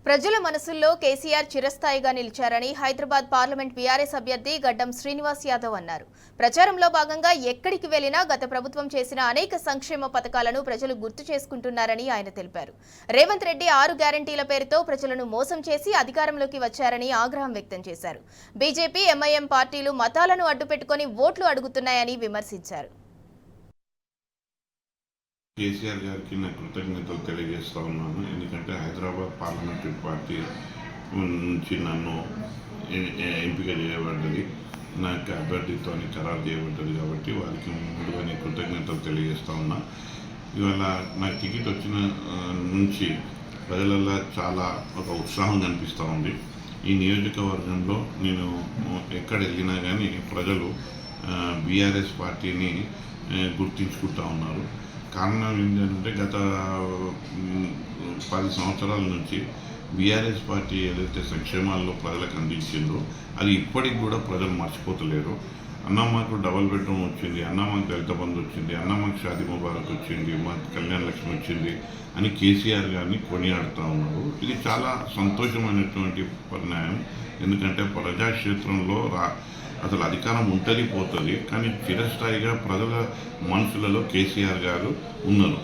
ప్రజల మనసుల్లో కేసీఆర్ చిరస్థాయిగా నిలిచారని హైదరాబాద్ పార్లమెంట్ బీఆర్ఎస్ అభ్యర్థి గడ్డం శ్రీనివాస్ యాదవ్ అన్నారు. ప్రచారంలో భాగంగా ఎక్కడికి వెళ్లినా గత ప్రభుత్వం చేసిన అనేక సంక్షేమ పథకాలను ప్రజలు గుర్తు చేసుకుంటున్నారని ఆయన తెలిపారు. రేవంత్ రెడ్డి 6 గ్యారంటీల పేరుతో ప్రజలను మోసం చేసి అధికారంలోకి వచ్చారని ఆగ్రహం వ్యక్తం చేశారు. బీజేపీ, ఎంఐఎం పార్టీలు మతాలను అడ్డుపెట్టుకుని ఓట్లు అడుగుతున్నాయని విమర్శించారు. కేసీఆర్ గారికి నా కృతజ్ఞతలు తెలియజేస్తూ ఉన్నాను. ఎందుకంటే హైదరాబాద్ పార్లమెంటరీ పార్టీ నుంచి నన్ను ఎంపిక చేయబడ్డది, నాకు అభ్యర్థితో ఖరారు చేయబడ్డది. కాబట్టి వారికి ముందుగా నేను కృతజ్ఞతలు తెలియజేస్తూ ఉన్నా. ఇవాళ నాకు టికెట్ వచ్చిన నుంచి ప్రజలలో చాలా ఒక ఉత్సాహం కనిపిస్తూ ఉంది. ఈ నియోజకవర్గంలో నేను ఎక్కడ వెళ్ళినా కానీ ప్రజలు బీఆర్ఎస్ పార్టీని గుర్తించుకుంటూ ఉన్నారు. కారణం ఏంటంటే గత 10 సంవత్సరాల నుంచి బీఆర్ఎస్ పార్టీ ఏదైతే సంక్షేమాల్లో ప్రజలకు అందించిందో అది ఇప్పటికి కూడా ప్రజలు మర్చిపోతలేరు. అన్నమ్మకు డబల్ బెడ్రూమ్ వచ్చింది, అన్నమ్మకు దళిత బంధు వచ్చింది, అన్నమ్మకు షాదీ ముబారక్ వచ్చింది, మాకు కళ్యాణ లక్ష్మి వచ్చింది అని కేసీఆర్ గారిని కొనియాడుతూ ఉన్నారు. ఇది చాలా సంతోషమైనటువంటి పరిణామం. ఎందుకంటే ప్రజాక్షేత్రంలో అసలు అధికారం ఉంటుంది పోతుంది, కానీ చిరస్థాయిగా ప్రజల మనసులలో కేసీఆర్ గారు ఉన్నారు.